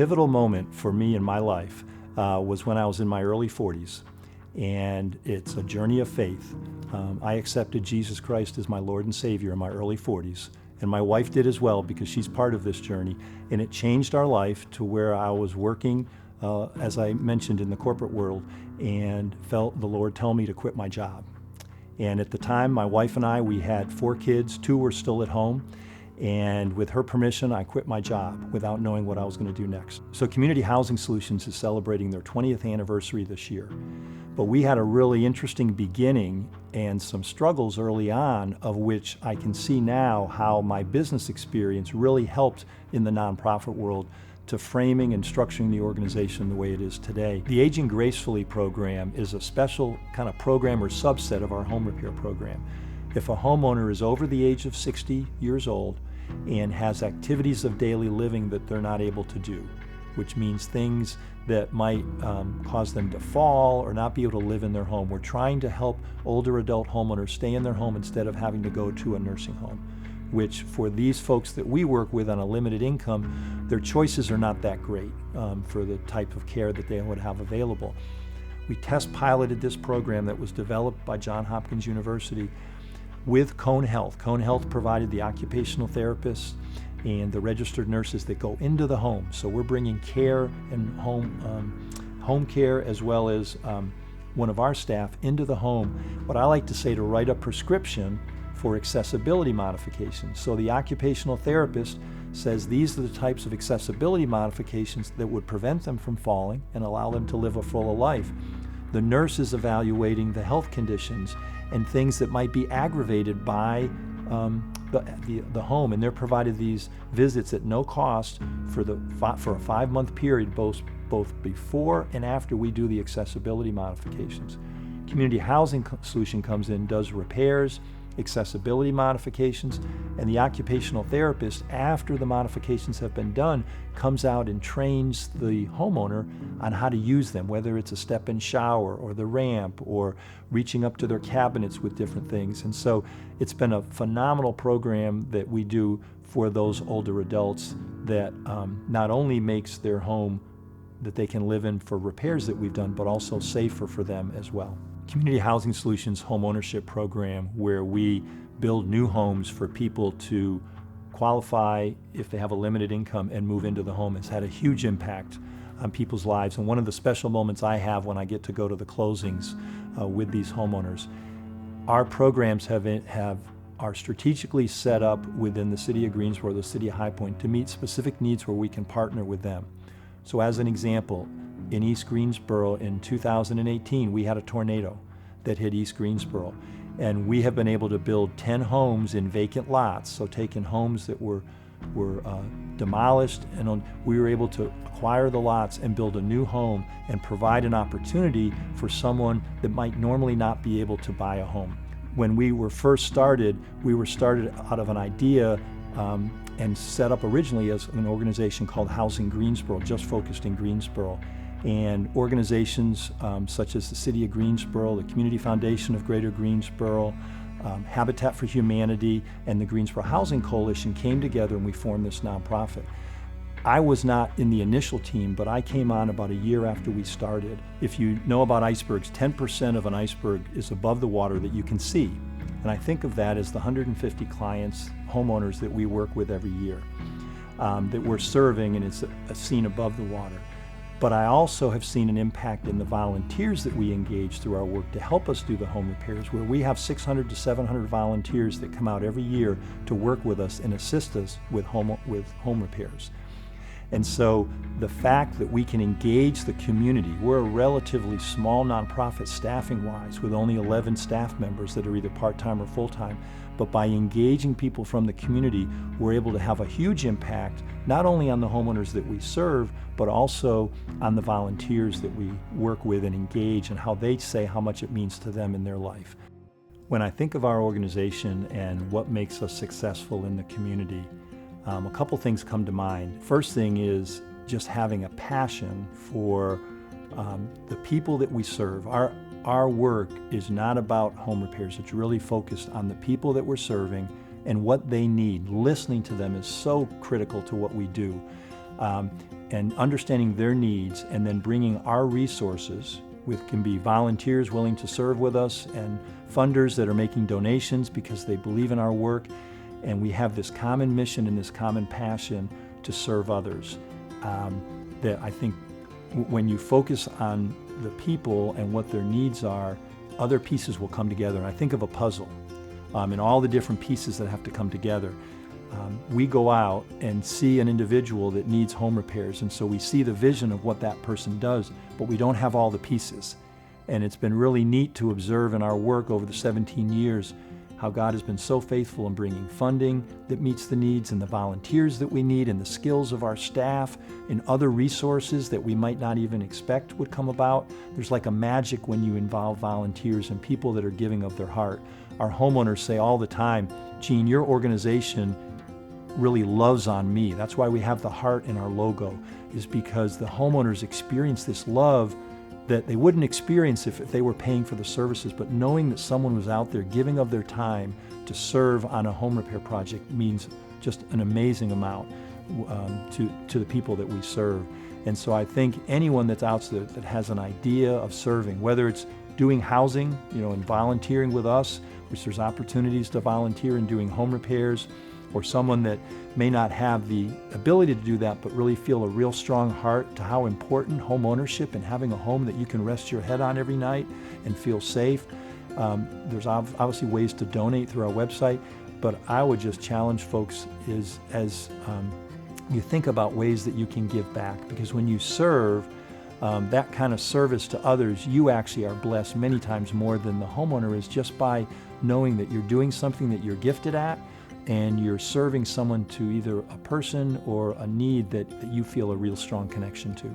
pivotal moment for me in my life was when I was in my early 40s, and it's a journey of faith. I accepted Jesus Christ as my Lord and Savior in my early 40s, and my wife did as well because she's part of this journey, and it changed our life to where I was working, as I mentioned, in the corporate world, and felt the Lord tell me to quit my job. And at the time, my wife and I, we had 4 kids, 2 were still at home, and with her permission, I quit my job without knowing what I was going to do next. So Community Housing Solutions is celebrating their 20th anniversary this year. But we had a really interesting beginning and some struggles early on, of which I can see now how my business experience really helped in the nonprofit world to framing and structuring the organization the way it is today. The Aging Gracefully program is a special kind of program or subset of our home repair program. If a homeowner is over the age of 60 years old and has activities of daily living that they're not able to do, which means things that might cause them to fall or not be able to live in their home. We're trying to help older adult homeowners stay in their home instead of having to go to a nursing home, which for these folks that we work with on a limited income, their choices are not that great for the type of care that they would have available. We test piloted this program that was developed by Johns Hopkins University with Cone Health. Cone Health provided the occupational therapists and the registered nurses that go into the home. So we're bringing care and home care, as well as one of our staff into the home, what I like to say, to write a prescription for accessibility modifications. So the occupational therapist says these are the types of accessibility modifications that would prevent them from falling and allow them to live a fuller life. The nurse is evaluating the health conditions and things that might be aggravated by the home, and they're provided these visits at no cost for a 5-month period, both before and after we do the accessibility modifications. Community Housing Solution comes in, does repairs, accessibility modifications, and the occupational therapist, after the modifications have been done, comes out and trains the homeowner on how to use them, whether it's a step-in shower or the ramp or reaching up to their cabinets with different things. And so it's been a phenomenal program that we do for those older adults that not only makes their home that they can live in for repairs that we've done, but also safer for them as well. Community Housing Solutions home ownership program, where we build new homes for people to qualify if they have a limited income and move into the home, has had a huge impact on people's lives. And one of the special moments I have when I get to go to the closings with these homeowners, our programs are strategically set up within the City of Greensboro, the City of High Point, to meet specific needs where we can partner with them. So as an example, in East Greensboro in 2018, we had a tornado that hit East Greensboro. And we have been able to build 10 homes in vacant lots, so taking homes that were demolished, and we were able to acquire the lots and build a new home and provide an opportunity for someone that might normally not be able to buy a home. When we were first started, we were started out of an idea and set up originally as an organization called Housing Greensboro, just focused in Greensboro. And organizations such as the City of Greensboro, the Community Foundation of Greater Greensboro, Habitat for Humanity, and the Greensboro Housing Coalition came together and we formed this nonprofit. I was not in the initial team, but I came on about a year after we started. If you know about icebergs, 10% of an iceberg is above the water that you can see. And I think of that as the 150 clients, homeowners that we work with every year, that we're serving, and it's seen above the water. But I also have seen an impact in the volunteers that we engage through our work to help us do the home repairs, where we have 600 to 700 volunteers that come out every year to work with us and assist us with home repairs. And so the fact that we can engage the community, we're a relatively small nonprofit staffing-wise with only 11 staff members that are either part-time or full-time, but by engaging people from the community, we're able to have a huge impact, not only on the homeowners that we serve, but also on the volunteers that we work with and engage, and how they say how much it means to them in their life. When I think of our organization and what makes us successful in the community, a couple things come to mind. First thing is just having a passion for the people that we serve. Our work is not about home repairs. It's really focused on the people that we're serving and what they need. Listening to them is so critical to what we do. and understanding their needs, and then bringing our resources, with can be volunteers willing to serve with us and funders that are making donations because they believe in our work, and we have this common mission and this common passion to serve others. That I think when you focus on the people and what their needs are, other pieces will come together. And I think of a puzzle and all the different pieces that have to come together. We go out and see an individual that needs home repairs, and so we see the vision of what that person does, but we don't have all the pieces. And it's been really neat to observe in our work over the 17 years how God has been so faithful in bringing funding that meets the needs, and the volunteers that we need, and the skills of our staff, and other resources that we might not even expect would come about. There's like a magic when you involve volunteers and people that are giving of their heart. Our homeowners say all the time, Gene, your organization really loves on me. That's why we have the heart in our logo, is because the homeowners experience this love that they wouldn't experience if they were paying for the services. But knowing that someone was out there giving of their time to serve on a home repair project means just an amazing amount to the people that we serve. And so I think anyone that's out there that has an idea of serving, whether it's doing housing, and volunteering with us, which there's opportunities to volunteer in doing home repairs, or someone that may not have the ability to do that but really feel a real strong heart to how important home ownership and having a home that you can rest your head on every night and feel safe. There's obviously ways to donate through our website, but I would just challenge folks as you think about ways that you can give back, because when you serve that kind of service to others, you actually are blessed many times more than the homeowner is, just by knowing that you're doing something that you're gifted at, and you're serving someone to either a person or a need that you feel a real strong connection to.